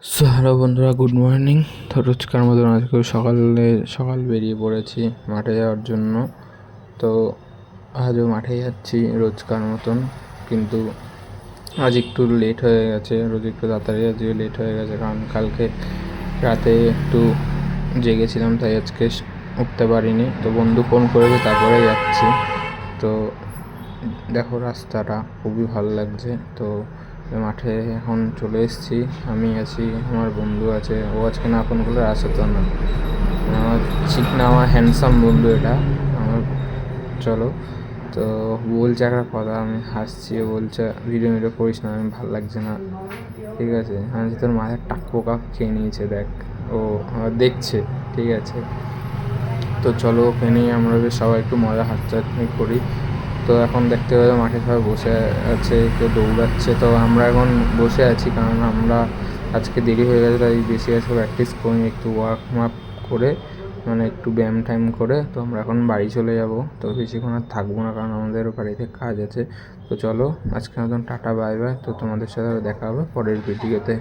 Hello বন্ধুরা, good morning. তো রোজকার মতন আজকে সকাল বেরিয়ে পড়েছি মাঠে যাওয়ার জন্য। তো আজও মাঠে যাচ্ছি রোজকার মতন, কিন্তু আজ একটু লেট হয়ে গেছে। রোজ একটু তাড়াতাড়ি, আজকে লেট হয়ে গেছে কারণ কালকে রাতে একটু জেগেছিলাম, তাই আজকে উঠতে পারিনি। তো বন্ধু ফোন করেছে, তারপরে যাচ্ছি। তো দেখো রাস্তাটা খুবই ভালো লাগছে। তো মাঠে এখন চলে এসেছি, আমি আছি, আমার বন্ধু আছে। ও আজকে না ফোন করলে আসে তো না, আমার আমার হ্যান্ডসাম বন্ধু এটা আমার। চলো, তো বলছে একটা কথা, আমি হাসছি। ও বলছে ভিডিও করিস না, আমি ভালো লাগছে না। ঠিক আছে, আমি তোর মাথায় টাক পোকা খেয়ে নিয়েছে দেখ, ও দেখছে। ঠিক আছে, তো চলো ওকে নিয়ে আমরা বেশ সবাই একটু মজা হাতচাটনি করি। তো এখন দেখতে পাবে মাঠে সবাই বসে আছে, কেউ দৌড়াচ্ছে। তো আমরা এখন বসে আছি কারণ আমরা আজকে দেরি হয়ে গেছে, তাই বেশি প্র্যাকটিস করি, একটু ওয়ার্ম আপ করে, মানে একটু ব্যায়াম টাইম করে। তো আমরা এখন বাড়ি চলে যাব। তো বেশিক্ষণ আর থাকবো না কারণ আমাদেরও বাড়িতে কাজ আছে। তো চলো, আজকে মতন টাটা, বাই বাই। তো তোমাদের সাথে দেখা হবে পরের ভিডিওতে।